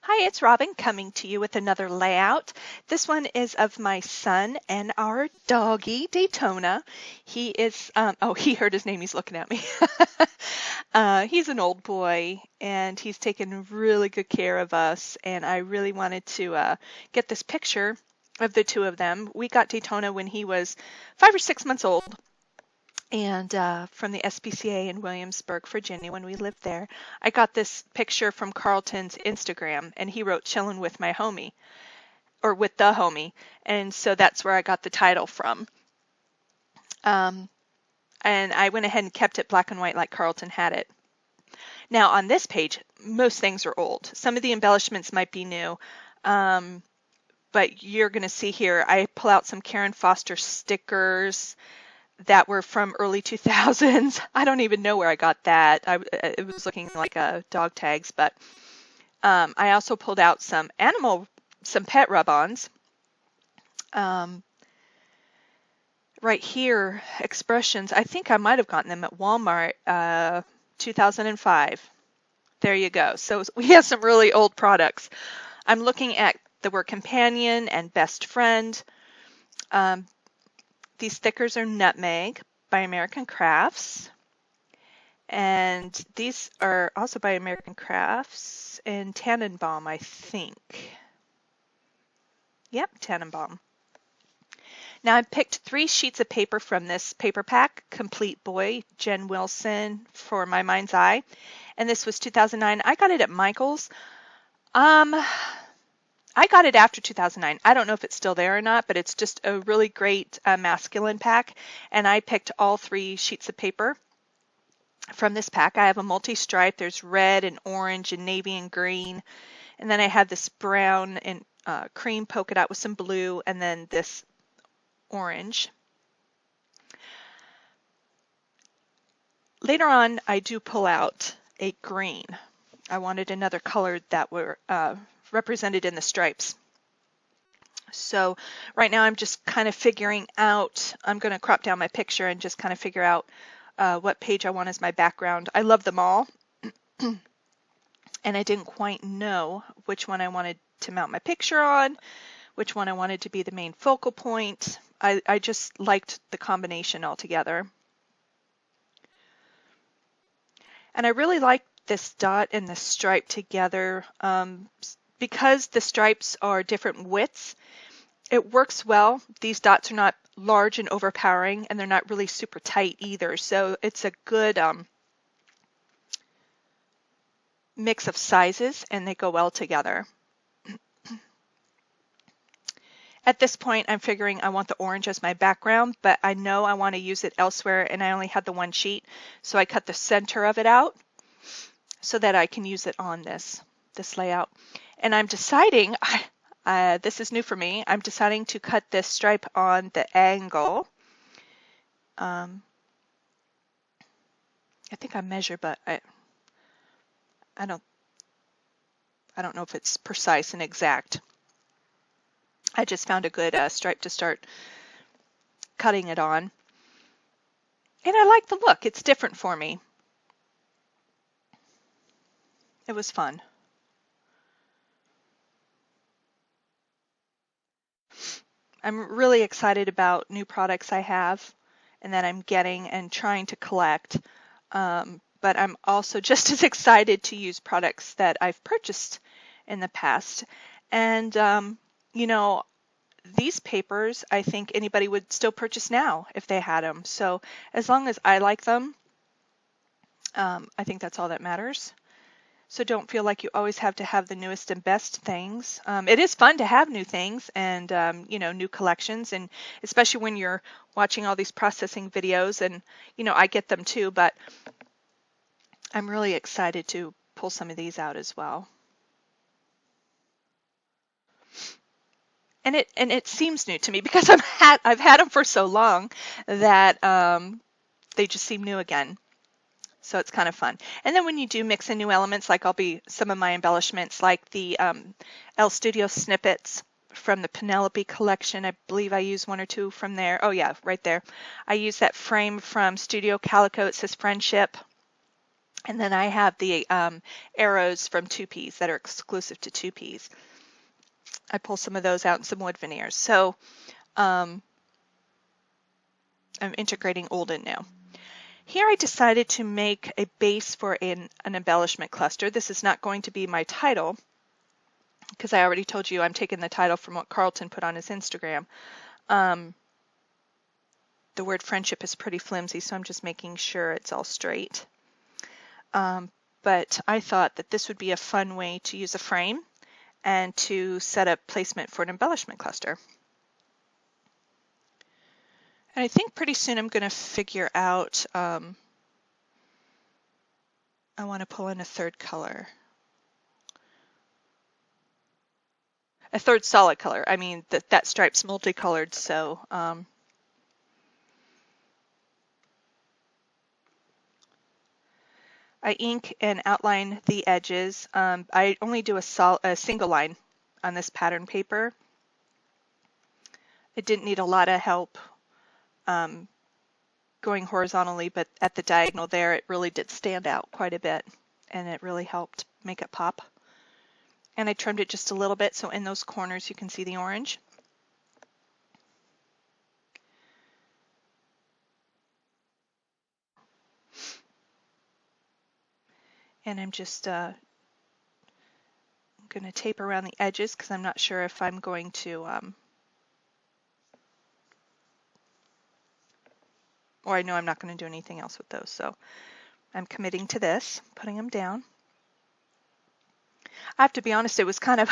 Hi, it's Robin coming to you with another layout. This one is of my son and our doggy, Daytona. He is, oh, he heard his name, he's looking at me. He's an old boy and he's taken really good care of us, and I really wanted to get this picture of the two of them. We got Daytona when he was 5 or 6 months old, and from the SPCA in Williamsburg, Virginia, when we lived there. I got this picture from Carlton's Instagram, and he wrote "Chillin' with my homie," or "with the homie," and so that's where I got the title from. And I went ahead and kept it black and white like Carlton had it. Now on this page, most things are old. Some of the embellishments might be new, but you're going to see here, I pull out some Karen Foster stickers that were from early 2000s. I don't even know where I got that. It was looking like dog tags, but I also pulled out some pet rub-ons. Right here, expressions. I think I might have gotten them at Walmart, 2005. There you go. So we have some really old products. I'm looking at the word companion and best friend. These stickers are Nutmeg by American Crafts. And these are also by American Crafts and Tannenbaum, I think. Yep, Tannenbaum. Now I picked 3 sheets of paper from this paper pack, Complete Boy, Jen Wilson, for My Mind's Eye. And this was 2009. I got it at Michael's. I got it after 2009. I don't know if it's still there or not, but it's just a really great masculine pack. And I picked all 3 sheets of paper from this pack. I have a multi-stripe. There's red and orange and navy and green. And then I have this brown and cream polka dot with some blue, and then this orange. Later on, I do pull out a green. I wanted another color that were represented in the stripes. So right now I'm just kind of figuring out, I'm going to crop down my picture and just kind of figure out what page I want as my background. I love them all, and I didn't quite know which one I wanted to mount my picture on, which one I wanted to be the main focal point. I just liked the combination altogether. And I really like this dot and the stripe together. Because the stripes are different widths, it works well. These dots are not large and overpowering, and they're not really super tight either. So it's a good mix of sizes, and they go well together. At this point, I'm figuring I want the orange as my background, but I know I want to use it elsewhere, and I only had the 1 sheet. So I cut the center of it out so that I can use it on this layout. And I'm deciding, this is new for me, I'm deciding to cut this stripe on the angle. I think I measure, but I don't know if it's precise and exact. I just found a good stripe to start cutting it on. And I like the look. It's different for me. It was fun. I'm really excited about new products I have and that I'm getting and trying to collect. But I'm also just as excited to use products that I've purchased in the past. And, you know, these papers, I think anybody would still purchase now if they had them. So as long as I like them, I think that's all that matters. So don't feel like you always have to have the newest and best things. It is fun to have new things and, you know, new collections, and especially when you're watching all these processing videos, and, you know, I get them too, but I'm really excited to pull some of these out as well. And it seems new to me because I've had them for so long that they just seem new again. So it's kind of fun. And then when you do mix in new elements, like some of my embellishments, like the El Studio snippets from the Penelope collection. I believe I used 1 or 2 from there. Oh yeah, right there. I used that frame from Studio Calico. It says Friendship. And then I have the arrows from 2Ps that are exclusive to 2Ps. I pull some of those out in some wood veneers. So I'm integrating old and new. Here I decided to make a base for an embellishment cluster. This is not going to be my title because I already told you I'm taking the title from what Carlton put on his Instagram. The word friendship is pretty flimsy, so I'm just making sure it's all straight. But I thought that this would be a fun way to use a frame and to set up placement for an embellishment cluster. And I think pretty soon I'm going to figure out, I want to pull in a third color. A third solid color. I mean, that stripe's multicolored, so I ink and outline the edges. I only do a single line on this pattern paper. It didn't need a lot of help going horizontally, but at the diagonal there, it really did stand out quite a bit, and it really helped make it pop. And I trimmed it just a little bit, so in those corners you can see the orange. And I'm just going to tape around the edges because I'm not sure if I'm going to, or I know I'm not going to do anything else with those. So I'm committing to this, putting them down. I have to be honest, it was kind of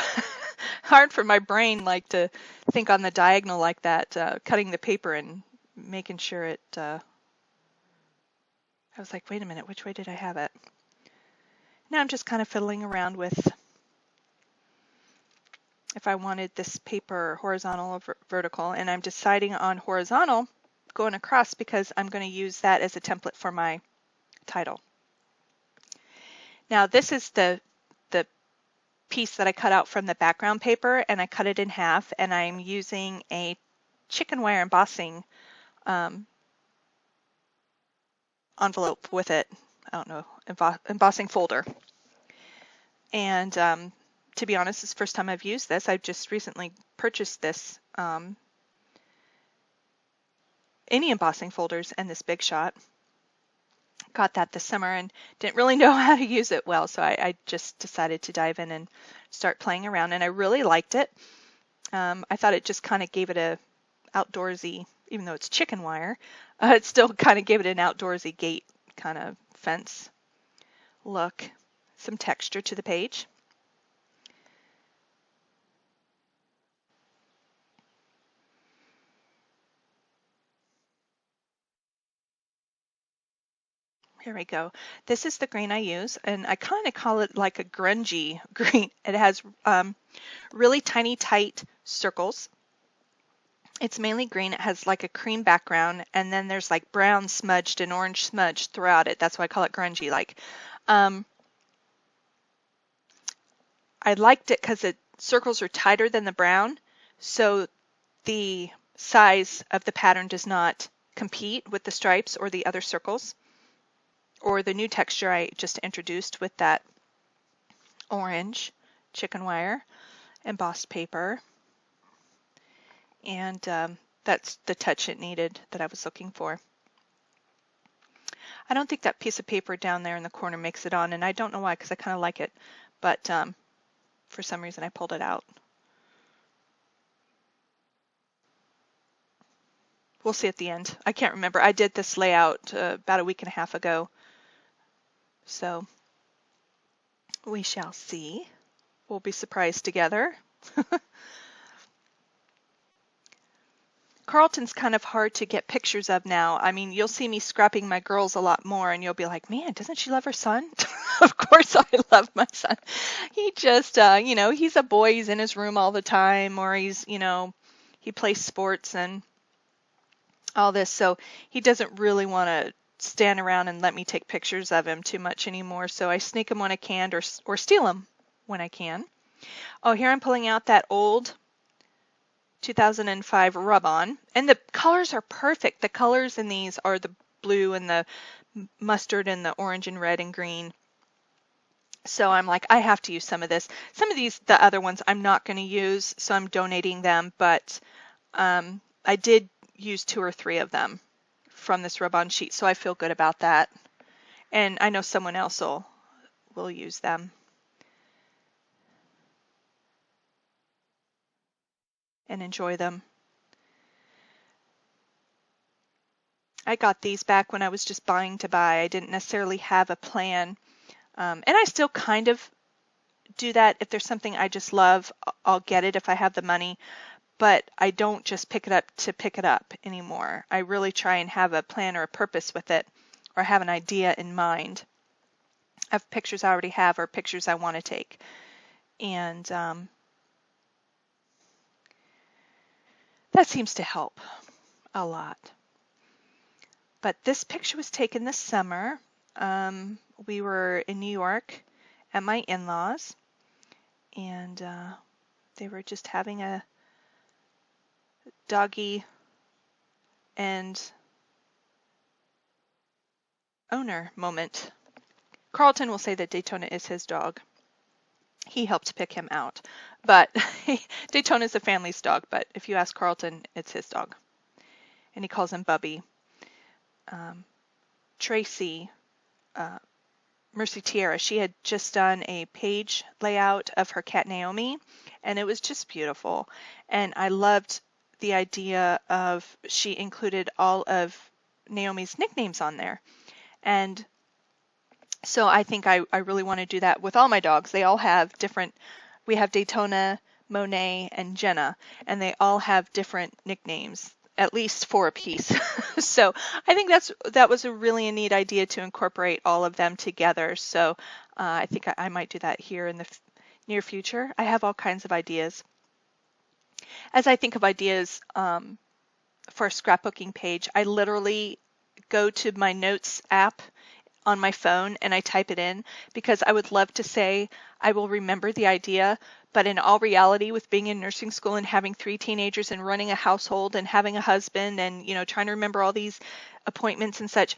hard for my brain like to think on the diagonal like that, cutting the paper and making sure it, I was like, wait a minute, which way did I have it? Now I'm just kind of fiddling around with if I wanted this paper horizontal or vertical, and I'm deciding on horizontal going across because I'm going to use that as a template for my title. Now this is the piece that I cut out from the background paper, and I cut it in half, and I'm using a chicken wire embossing envelope with it. I don't know, embossing folder. And to be honest, it's the first time I've used this. I've just recently purchased this, any embossing folders and this Big Shot. Got that this summer and didn't really know how to use it well, so I just decided to dive in and start playing around, and I really liked it. I thought it just kind of gave it a outdoorsy, even though it's chicken wire, it still kind of gave it an outdoorsy gate kind of fence look, some texture to the page. Here we go. This is the green I use, and I kind of call it like a grungy green. It has really tiny, tight circles. It's mainly green. It has like a cream background, and then there's like brown smudged and orange smudged throughout it. That's why I call it grungy. Like, I liked it because the circles are tighter than the brown, so the size of the pattern does not compete with the stripes or the other circles, or the new texture I just introduced with that orange chicken wire embossed paper. And that's the touch it needed that I was looking for. I don't think that piece of paper down there in the corner makes it on, and I don't know why, because I kind of like it, but for some reason I pulled it out. We'll see at the end. I can't remember. I did this layout about a week and a half ago, so we shall see. We'll be surprised together. Carlton's kind of hard to get pictures of now. I mean, you'll see me scrapping my girls a lot more, and you'll be like, man, doesn't she love her son? Of course I love my son. He just, you know, he's a boy. He's in his room all the time, or he's, you know, he plays sports and all this, so he doesn't really want to stand around and let me take pictures of him too much anymore, so I sneak him when I can, or steal him when I can. Oh, here I'm pulling out that old 2005 rub-on, and the colors are perfect. The colors in these are the blue and the mustard and the orange and red and green. So I'm like, I have to use some of this. Some of these, the other ones, I'm not going to use, so I'm donating them, but I did use 2 or 3 of them from this rub-on sheet, so I feel good about that. And I know someone else will use them. And enjoy them. I got these back when I was just buying to buy. I didn't necessarily have a plan. And I still kind of do that. If there's something I just love, I'll get it if I have the money. But I don't just pick it up to pick it up anymore. I really try and have a plan or a purpose with it, or have an idea in mind of pictures I already have or pictures I want to take. And that seems to help a lot. But this picture was taken this summer. We were in New York at my in-laws, and they were just having a doggy and owner moment. Carlton will say that Daytona is his dog. He helped pick him out, but Daytona is the family's dog, but if you ask Carlton, it's his dog, and he calls him Bubby. Tracy, Mercy Tierra, she had just done a page layout of her cat Naomi, and it was just beautiful. And I loved the idea of she included all of Naomi's nicknames on there. And so I think I really want to do that with all my dogs. They all have different, we have Daytona, Monet, and Jenna, and they all have different nicknames, at least 4 apiece. So I think that was a really neat idea to incorporate all of them together. So I think I might do that here in the near future. I have all kinds of ideas. As I think of ideas for a scrapbooking page, I literally go to my notes app on my phone and I type it in, because I would love to say I will remember the idea, but in all reality, with being in nursing school and having 3 teenagers and running a household and having a husband and trying to remember all these appointments and such,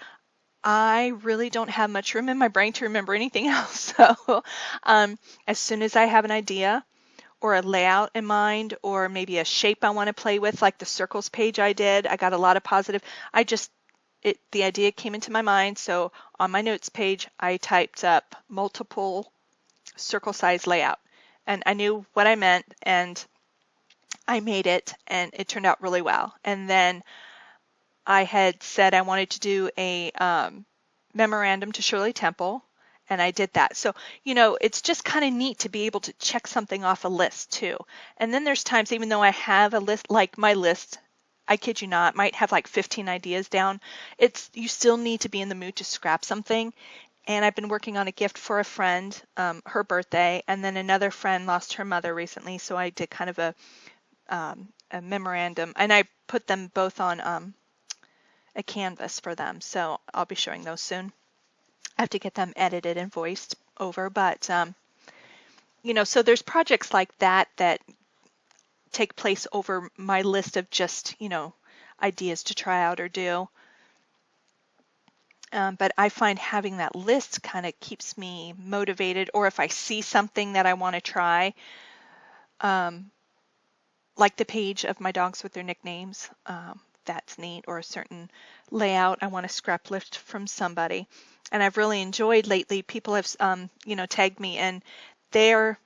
I really don't have much room in my brain to remember anything else. So as soon as I have an idea or a layout in mind, or maybe a shape I want to play with, like the circles page I did, I got a lot of positive. The idea came into my mind, so on my notes page, I typed up multiple circle size layout, and I knew what I meant, and I made it, and it turned out really well. And then I had said I wanted to do a memorandum to Shirley Temple, and I did that. So, it's just kind of neat to be able to check something off a list too. And then there's times, even though I have a list, like my list, I kid you not, might have like 15 ideas down. You still need to be in the mood to scrap something. And I've been working on a gift for a friend, her birthday, and then another friend lost her mother recently, so I did kind of a memorandum, and I put them both on a canvas for them, so I'll be showing those soon. I have to get them edited and voiced over, but so there's projects like that take place over my list of just, ideas to try out or do. But I find having that list kind of keeps me motivated, or if I see something that I want to try, like the page of my dogs with their nicknames, that's neat, or a certain layout I want to scrap lift from somebody. And I've really enjoyed lately, people have, tagged me in their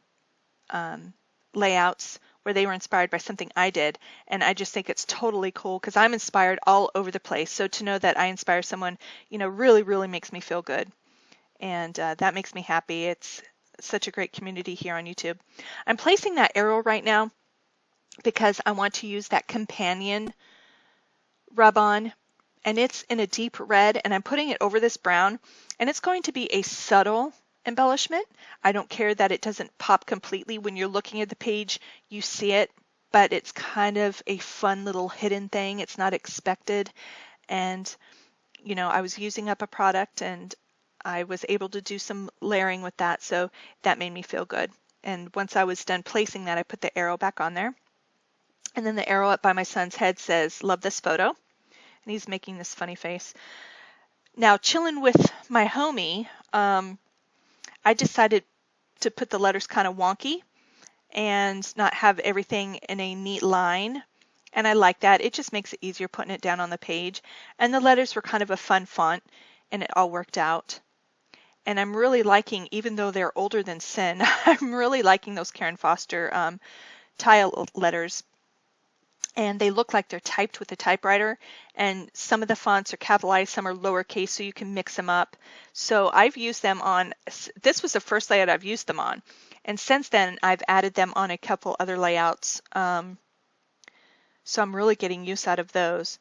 layouts where they were inspired by something I did. And I just think it's totally cool, because I'm inspired all over the place. So to know that I inspire someone, really, really makes me feel good. And that makes me happy. It's such a great community here on YouTube. I'm placing that arrow right now because I want to use that companion rub-on, and it's in a deep red, and I'm putting it over this brown, and it's going to be a subtle embellishment. I don't care that it doesn't pop completely. When you're looking at the page, you see it, but it's kind of a fun little hidden thing. It's not expected. And, I was using up a product, and I was able to do some layering with that, so that made me feel good. And once I was done placing that, I put the arrow back on there. And then the arrow up by my son's head says, "Love this photo." And he's making this funny face. Now, chilling with my homie, I decided to put the letters kind of wonky and not have everything in a neat line. And I like that. It just makes it easier putting it down on the page. And the letters were kind of a fun font, and it all worked out. And I'm really liking, even though they're older than Sin, I'm really liking those Karen Foster tile letters. And they look like they're typed with a typewriter. And some of the fonts are capitalized, some are lowercase, so you can mix them up. So I've used them on, this was the first layout I've used them on. And since then, I've added them on a couple other layouts. So I'm really getting use out of those.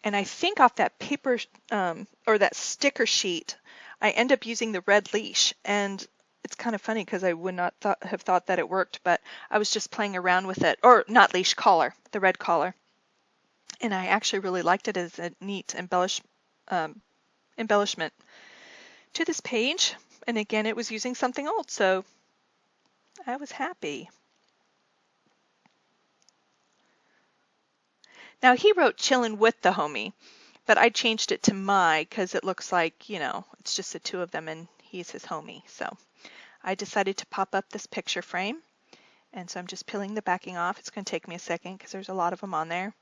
And I think off that paper or that sticker sheet, I end up using the red leash. And it's kind of funny because I would not have thought that it worked, but I was just playing around with it. Or not leash, collar, the red collar. And I actually really liked it as a neat embellishment to this page. And again, it was using something old, so I was happy. Now he wrote chillin' with the homie, but I changed it to my because it looks like, you know, it's just the two of them and he's his homie. So I decided to pop up this picture frame. And so I'm just peeling the backing off. It's going to take me a second because there's a lot of them on there.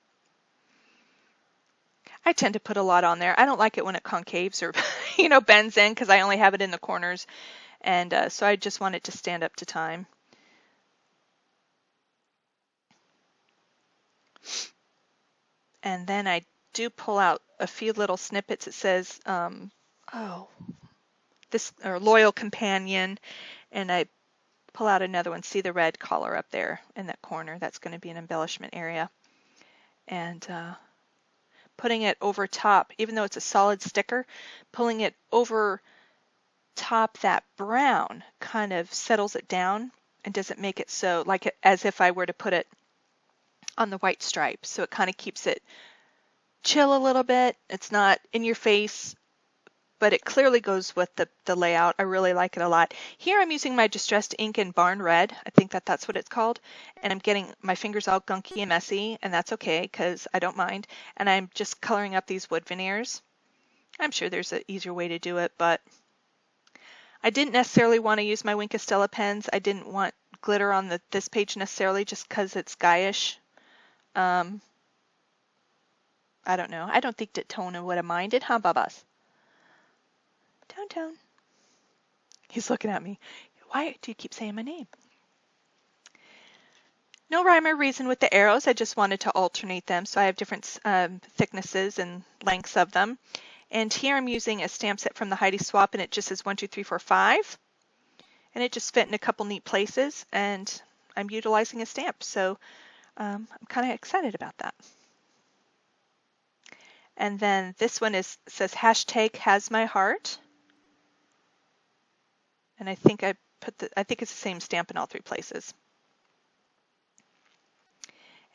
I tend to put a lot on there. I don't like it when it concaves or, you know, bends in because I only have it in the corners. And so I just want it to stand up to time. And then I do pull out a few little snippets. It says, this or loyal companion, and I pull out another one. See the red collar up there in that corner? That's going to be an embellishment area. And putting it over top, even though it's a solid sticker, pulling it over top that brown kind of settles it down and doesn't make it so like it, as if I were to put it on the white stripe. So it kind of keeps it chill a little bit. It's not in your face, but it clearly goes with the layout. I really like it a lot. Here I'm using my Distressed Ink in Barn Red. I think that's what it's called. And I'm getting my fingers all gunky and messy, and that's okay because I don't mind. And I'm just coloring up these wood veneers. I'm sure there's an easier way to do it, but I didn't necessarily want to use my Wink of Stella pens. I didn't want glitter on this page necessarily just because it's guyish. I don't know. I don't think that Tona would have minded, huh, Babas? Tone. He's looking at me. Why do you keep saying my name? No rhyme or reason with the arrows. I just wanted to alternate them. So I have different thicknesses and lengths of them. And here I'm using a stamp set from the Heidi Swap, and it just says 1, 2, 3, 4, 5. And it just fit in a couple neat places, and I'm utilizing a stamp. So I'm kind of excited about that. And then this one says hashtag has my heart. And I think I think it's the same stamp in all three places.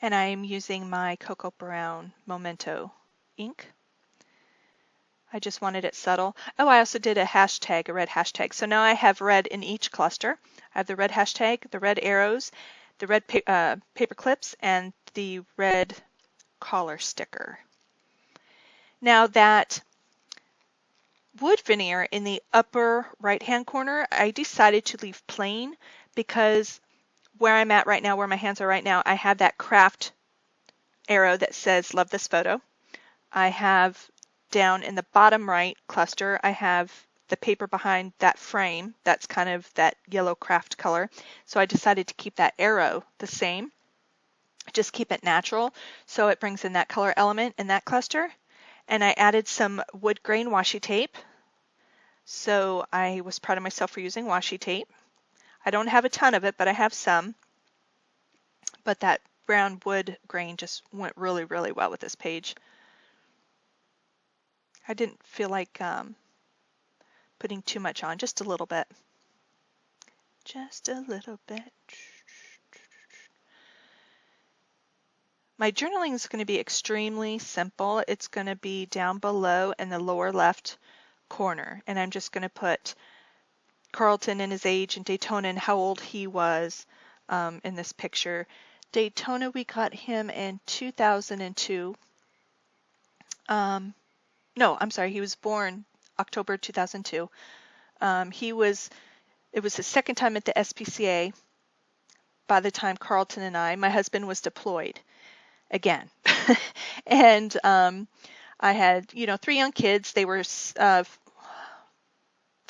And I'm using my Cocoa Brown Memento ink. I just wanted it subtle. Oh, I also did a hashtag, a red hashtag. So now I have red in each cluster. I have the red hashtag, the red arrows, the red paper clips, and the red collar sticker. Now that wood veneer in the upper right-hand corner, I decided to leave plain because where I'm at right now, where my hands are right now, I have that craft arrow that says love this photo. I have down in the bottom right cluster, I have the paper behind that frame. That's kind of that yellow craft color. So I decided to keep that arrow the same. Just keep it natural. So it brings in that color element in that cluster. And I added some wood grain washi tape. So I was proud of myself for using washi tape. I don't have a ton of it, but I have some. But that brown wood grain just went really, really well with this page. I didn't feel like putting too much on, just a little bit. Just a little bit. My journaling is going to be extremely simple. It's going to be down below in the lower left corner. And I'm just going to put Carlton and his age and Daytona and how old he was in this picture. Daytona, we got him in 2002. No, I'm sorry, he was born October 2002. It was his second time at the SPCA by the time Carlton and my husband was deployed again. And I had, three young kids. They were,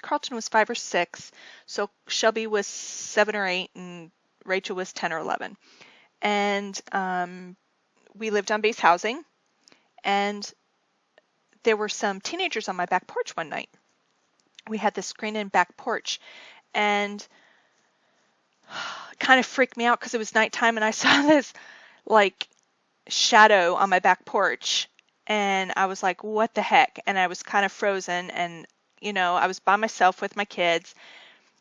Carlton was 5 or 6, so Shelby was 7 or 8, and Rachel was 10 or 11. And we lived on base housing, and there were some teenagers on my back porch one night. We had this screen-in back porch, and it kind of freaked me out because it was nighttime, and I saw this like shadow on my back porch, and I was like, what the heck? And I was kind of frozen, and I was by myself with my kids,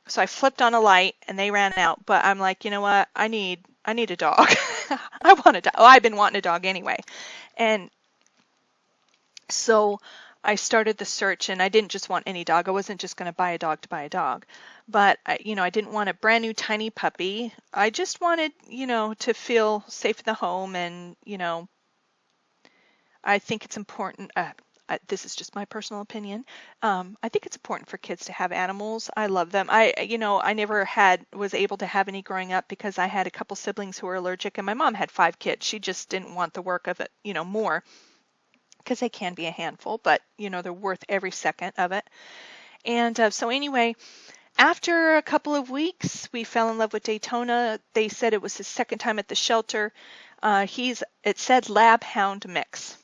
so I flipped on a light and they ran out. But I'm like, you know what? I need a dog. I want a dog. Oh, I've been wanting a dog anyway. And so I started the search, and I didn't just want any dog. I wasn't just going to buy a dog to buy a dog. But I didn't want a brand new tiny puppy. I just wanted, to feel safe in the home, and, I think it's important. This is just my personal opinion. I think it's important for kids to have animals. I love them. I never was able to have any growing up because I had a couple siblings who were allergic, and my mom had 5 kids. She just didn't want the work of it, more, because they can be a handful, but they're worth every second of it. And so anyway, after a couple of weeks, we fell in love with Daytona. They said it was his second time at the shelter. It said lab hound mix.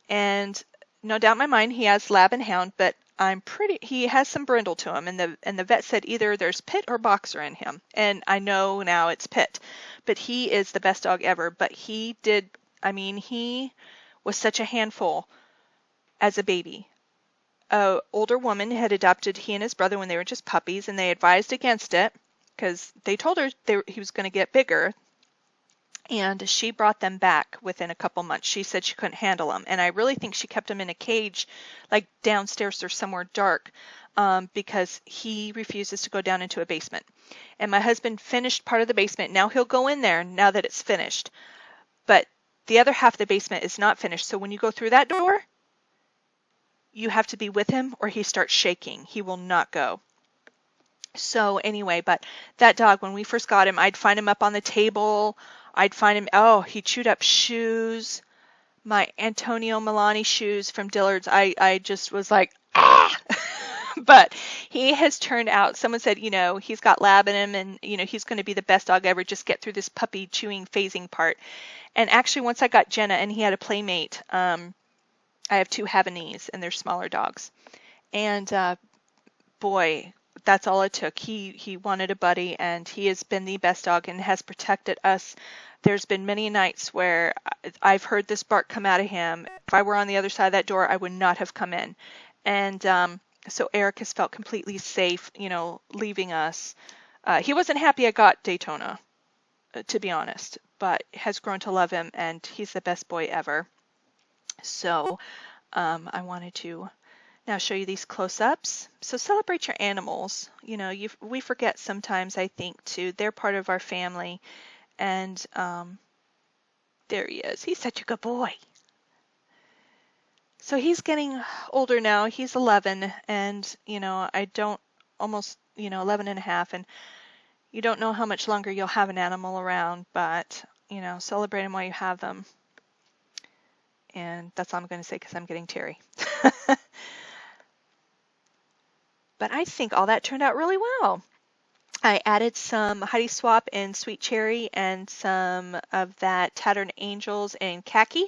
And no doubt in my mind, he has lab and hound, but he has some brindle to him. And the vet said either there's pit or boxer in him. And I know now it's pit, but he is the best dog ever. But he was such a handful as a baby. An older woman had adopted he and his brother when they were just puppies, and they advised against it because they told her he was going to get bigger. And she brought them back within a couple months. She said she couldn't handle them. And I really think she kept them in a cage, like downstairs or somewhere dark, because he refuses to go down into a basement. And my husband finished part of the basement. Now he'll go in there now that it's finished. But the other half of the basement is not finished. So when you go through that door, you have to be with him or he starts shaking. He will not go. So anyway, but that dog, when we first got him, I'd find him up on the table. I'd find him, he chewed up shoes, my Antonio Milani shoes from Dillard's. I just was like, ah! But he has turned out, someone said, he's got lab in him, and, he's going to be the best dog ever. Just get through this puppy chewing phasing part. And actually, once I got Jenna and he had a playmate, I have 2 Havanese, and they're smaller dogs. And boy, that's all it took. He wanted a buddy, and he has been the best dog and has protected us. There's been many nights where I've heard this bark come out of him. If I were on the other side of that door, I would not have come in. And so Eric has felt completely safe, leaving us. He wasn't happy I got Daytona, to be honest, but has grown to love him, and he's the best boy ever. So I wanted to now show you these close-ups. So celebrate your animals. We forget sometimes, I think, too. They're part of our family. And there he is. He's such a good boy. So he's getting older now. He's 11, and, I don't, almost, 11 and a half, and you don't know how much longer you'll have an animal around, but, celebrate them while you have them. And that's all I'm going to say because I'm getting teary. But I think all that turned out really well. I added some Heidi Swap and Sweet Cherry and some of that Tattered Angels and Khaki,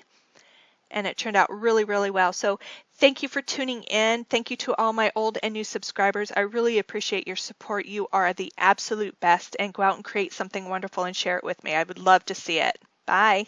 and it turned out really, really well. So thank you for tuning in. Thank you to all my old and new subscribers. I really appreciate your support. You are the absolute best, and go out and create something wonderful and share it with me. I would love to see it. Bye.